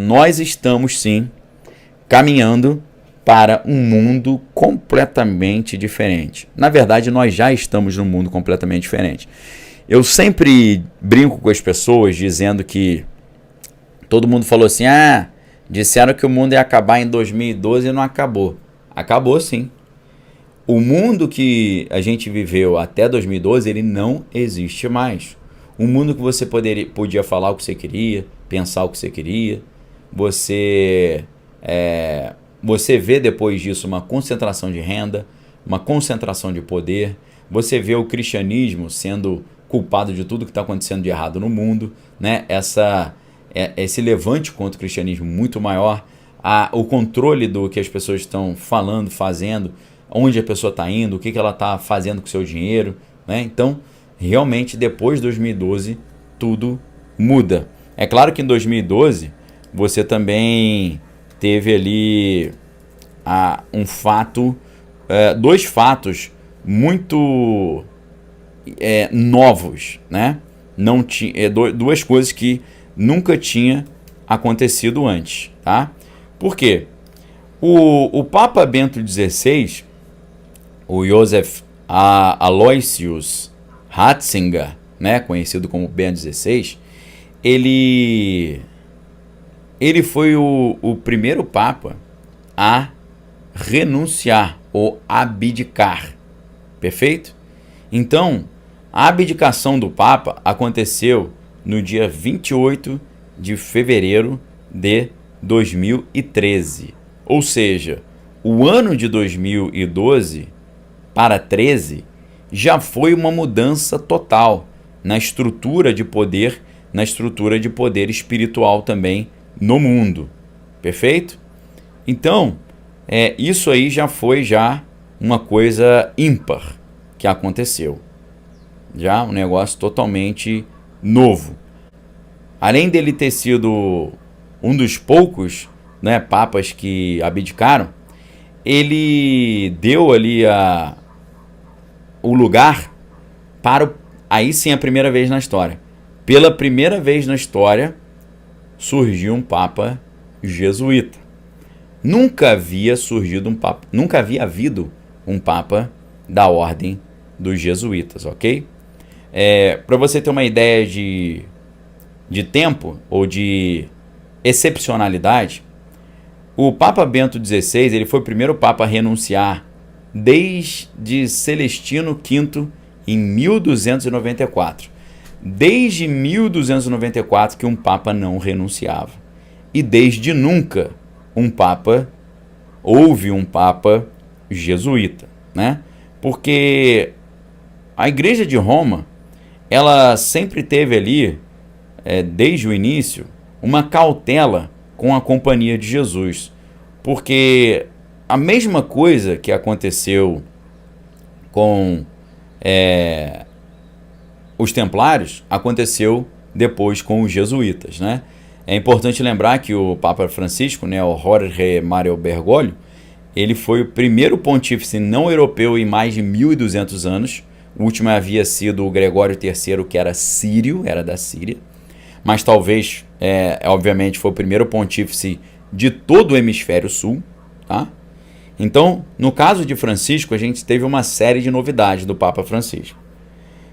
nós estamos sim caminhando para um mundo completamente diferente. Na verdade, nós já estamos num mundo completamente diferente. Eu sempre brinco com as pessoas dizendo que todo mundo falou assim, disseram que o mundo ia acabar em 2012 e não acabou. Acabou sim. O mundo que a gente viveu até 2012, ele não existe mais. Um mundo que você podia falar o que você queria, pensar o que você queria. Você vê depois disso uma concentração de renda, uma concentração de poder. Você vê o cristianismo sendo culpado de tudo que está acontecendo de errado no mundo, né? Esse levante contra o cristianismo muito maior. O controle do que as pessoas estão falando, fazendo, onde a pessoa está indo, o que ela está fazendo com o seu dinheiro, né? Então, realmente, depois de 2012, tudo muda. É claro que em 2012, você também teve ali dois fatos muito novos, né? Duas coisas que nunca tinha acontecido antes, tá? Por quê? O Papa Bento XVI, o Joseph Aloysius Ratzinger, né, conhecido como Bento XVI, ele foi o primeiro Papa a renunciar ou abdicar, perfeito? Então, a abdicação do Papa aconteceu no dia 28 de fevereiro de 2013. Ou seja, o ano de 2012 para 13 já foi uma mudança total na estrutura de poder, espiritual também no mundo. Perfeito? Então, isso aí já foi uma coisa ímpar que aconteceu. Já um negócio totalmente novo. Além dele ter sido um dos poucos, né, papas que abdicaram, ele deu ali o lugar para, aí sim, a primeira vez na história. Pela primeira vez na história, surgiu um papa jesuíta. Nunca havia havido um papa da ordem dos jesuítas, ok? Para você ter uma ideia de tempo ou de excepcionalidade, o Papa Bento XVI ele foi o primeiro Papa a renunciar desde Celestino V em 1294. Desde 1294 que um Papa não renunciava. E desde nunca houve um Papa jesuíta, né? Porque a Igreja de Roma, ela sempre teve ali, desde o início, uma cautela com a Companhia de Jesus. Porque a mesma coisa que aconteceu com os templários, aconteceu depois com os jesuítas, né? É importante lembrar que o Papa Francisco, né, o Jorge Mario Bergoglio, ele foi o primeiro pontífice não europeu em mais de 1.200 anos. O último havia sido o Gregório III, que era sírio, era da Síria. Mas talvez, obviamente, foi o primeiro pontífice de todo o hemisfério sul, tá? Então, no caso de Francisco, a gente teve uma série de novidades do Papa Francisco.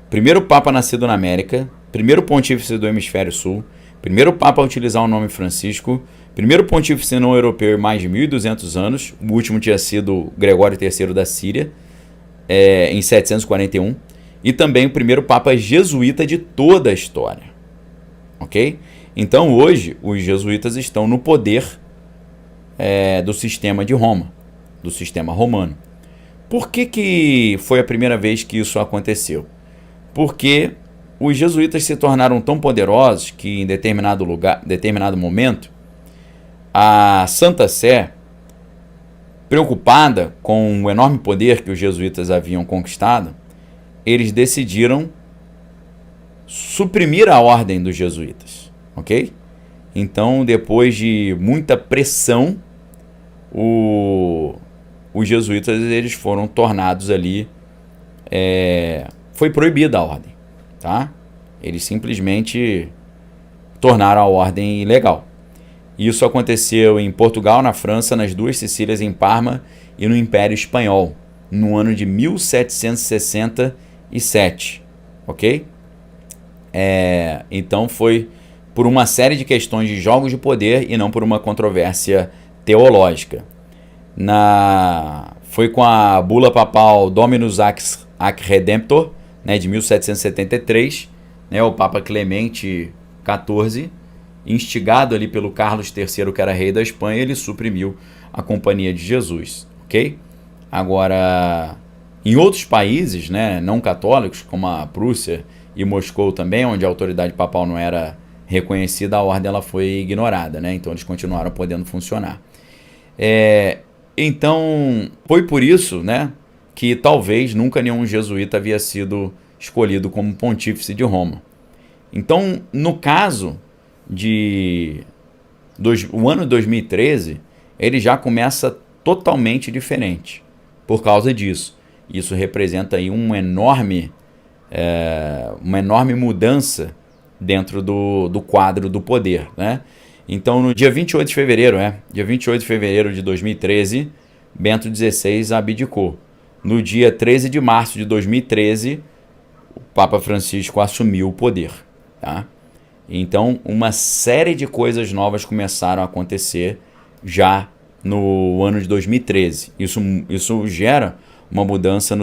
Primeiro Papa nascido na América, primeiro pontífice do hemisfério sul, primeiro Papa a utilizar o nome Francisco, primeiro pontífice não europeu em mais de 1.200 anos, o último tinha sido Gregório III da Síria, em 741, e também o primeiro Papa jesuíta de toda a história. Ok? Então hoje os jesuítas estão no poder do sistema de Roma, do sistema romano. Por que foi a primeira vez que isso aconteceu? Porque os jesuítas se tornaram tão poderosos que em determinado momento, a Santa Sé, preocupada com o enorme poder que os jesuítas haviam conquistado, eles decidiram suprimir a ordem dos jesuítas, ok? Então, depois de muita pressão, os jesuítas eles foram tornados ali, foi proibida a ordem, tá? Eles simplesmente tornaram a ordem ilegal. Isso aconteceu em Portugal, na França, nas duas Sicílias, em Parma e no Império Espanhol, no ano de 1767, ok? Então foi por uma série de questões de jogos de poder e não por uma controvérsia teológica. Foi com a bula papal Dominus Ac Redemptor, né, de 1773, né, o Papa Clemente XIV, instigado ali pelo Carlos III, que era rei da Espanha, ele suprimiu a Companhia de Jesus, ok? Agora, em outros países, né, não católicos, como a Prússia e Moscou também, onde a autoridade papal não era reconhecida, a ordem ela foi ignorada, né? Então eles continuaram podendo funcionar. Então, foi por isso, né, que talvez nunca nenhum jesuíta havia sido escolhido como pontífice de Roma. Então, no caso o ano 2013, ele já começa totalmente diferente por causa disso. Isso representa aí uma enorme mudança dentro do quadro do poder, né? Então, no dia 28 de fevereiro, dia 28 de fevereiro de 2013, Bento XVI abdicou. No dia 13 de março de 2013, o Papa Francisco assumiu o poder, tá? Então, uma série de coisas novas começaram a acontecer já no ano de 2013. Isso gera uma mudança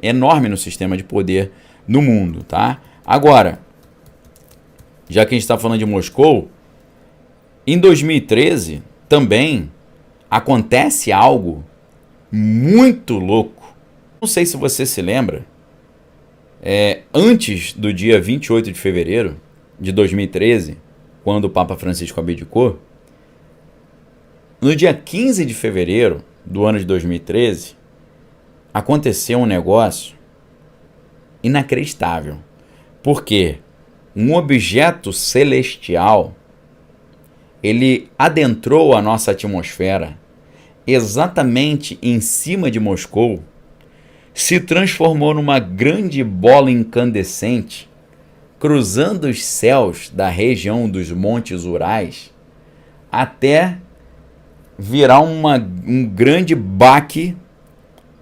enorme no sistema de poder no mundo, tá? Agora, já que a gente está falando de Moscou, em 2013 também acontece algo muito louco. Não sei se você se lembra, antes do dia 28 de fevereiro de 2013, quando o Papa Francisco abdicou, no dia 15 de fevereiro do ano de 2013, aconteceu um negócio inacreditável. Porque um objeto celestial, ele adentrou a nossa atmosfera exatamente em cima de Moscou, se transformou numa grande bola incandescente, cruzando os céus da região dos Montes Urais, até virar um grande baque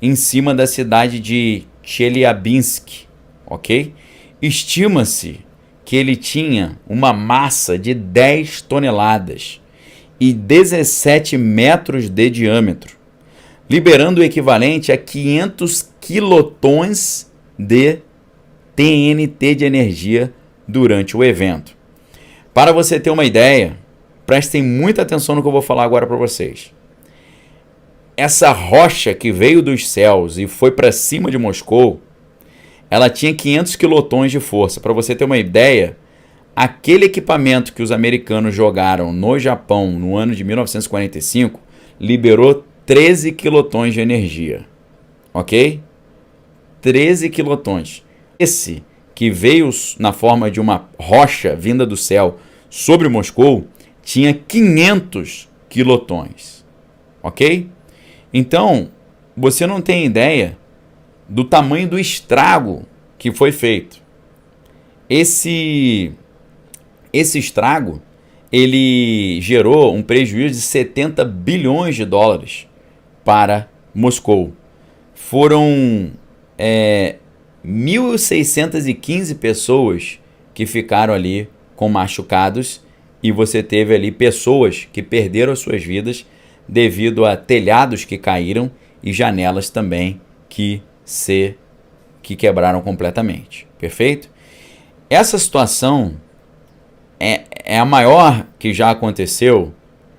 em cima da cidade de Chelyabinsk, ok? Estima-se que ele tinha uma massa de 10 toneladas e 17 metros de diâmetro, liberando o equivalente a 500 quilotons de TNT de energia durante o evento. Para você ter uma ideia, prestem muita atenção no que eu vou falar agora para vocês. Essa rocha que veio dos céus e foi para cima de Moscou, ela tinha 500 quilotons de força. Para você ter uma ideia, aquele equipamento que os americanos jogaram no Japão no ano de 1945 liberou 13 quilotons de energia. Ok? 13 quilotons. Esse que veio na forma de uma rocha vinda do céu sobre Moscou tinha 500 quilotons. Ok? Então, você não tem ideia do tamanho do estrago que foi feito. Esse estrago, ele gerou um prejuízo de 70 bilhões de dólares para Moscou. Foram 1.615 pessoas que ficaram ali com machucados, e você teve ali pessoas que perderam as suas vidas devido a telhados que caíram e janelas também que quebraram completamente. Perfeito? Essa situação é a maior que já aconteceu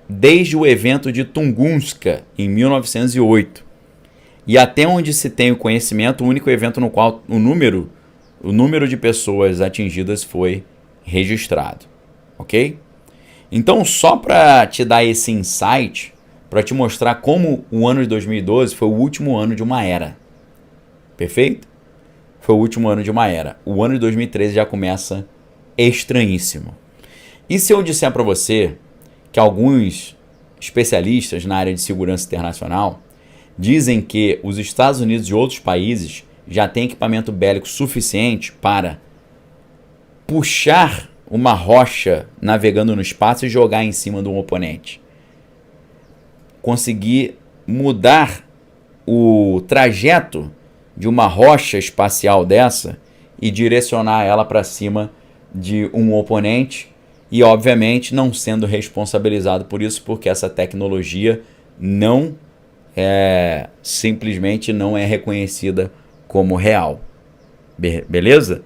desde o evento de Tunguska, em 1908. E até onde se tem o conhecimento, o único evento no qual o número de pessoas atingidas foi registrado. Ok? Então, só para te dar esse insight, para te mostrar como o ano de 2012 foi o último ano de uma era. Perfeito? Foi o último ano de uma era. O ano de 2013 já começa estranhíssimo. E se eu disser para você que alguns especialistas na área de segurança internacional dizem que os Estados Unidos e outros países já têm equipamento bélico suficiente para puxar uma rocha navegando no espaço e jogar em cima de um oponente. Conseguir mudar o trajeto de uma rocha espacial dessa e direcionar ela para cima de um oponente e, obviamente, não sendo responsabilizado por isso, porque essa tecnologia simplesmente não é reconhecida como real. Beleza?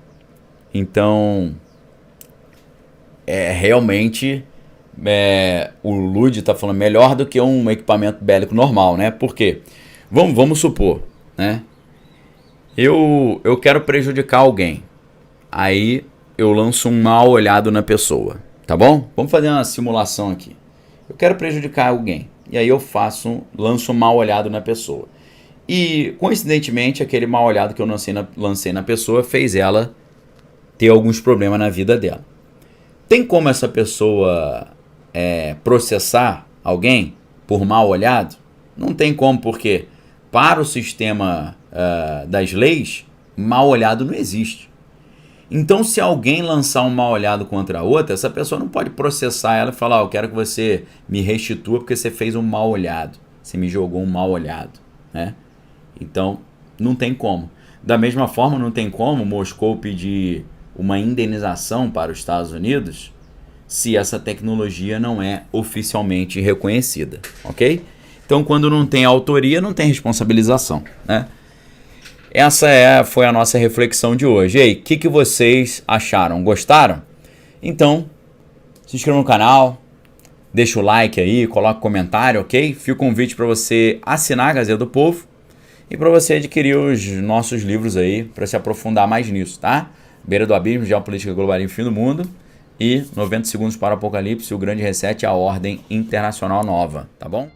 Então, realmente, o Lud está falando melhor do que um equipamento bélico normal, né? Por quê? Vamos supor, né? Eu quero prejudicar alguém. Aí eu lanço um mal olhado na pessoa, tá bom? Vamos fazer uma simulação aqui. Eu quero prejudicar alguém. E aí eu lanço um mal olhado na pessoa. E, coincidentemente, aquele mal olhado que eu lancei na pessoa fez ela ter alguns problemas na vida dela. Tem como essa pessoa processar alguém por mal olhado? Não tem como, porque para o sistema das leis, mal olhado não existe. Então, se alguém lançar um mal olhado contra a outra, essa pessoa não pode processar ela e falar: eu quero que você me restitua porque você fez um mal olhado, você me jogou um mal olhado, né? Então, não tem como. Da mesma forma, não tem como Moscou pedir uma indenização para os Estados Unidos se essa tecnologia não é oficialmente reconhecida, ok? Então, quando não tem autoria, não tem responsabilização, né? Essa foi a nossa reflexão de hoje. E aí, o que vocês acharam? Gostaram? Então, se inscreva no canal, deixa o like aí, coloca um comentário, ok? Fica o convite para você assinar a Gazeta do Povo e para você adquirir os nossos livros aí, para se aprofundar mais nisso, tá? Beira do Abismo, Geopolítica, Globalismo, Fim do Mundo e 90 Segundos para o Apocalipse, o Grande Reset e a Ordem Internacional Nova, tá bom?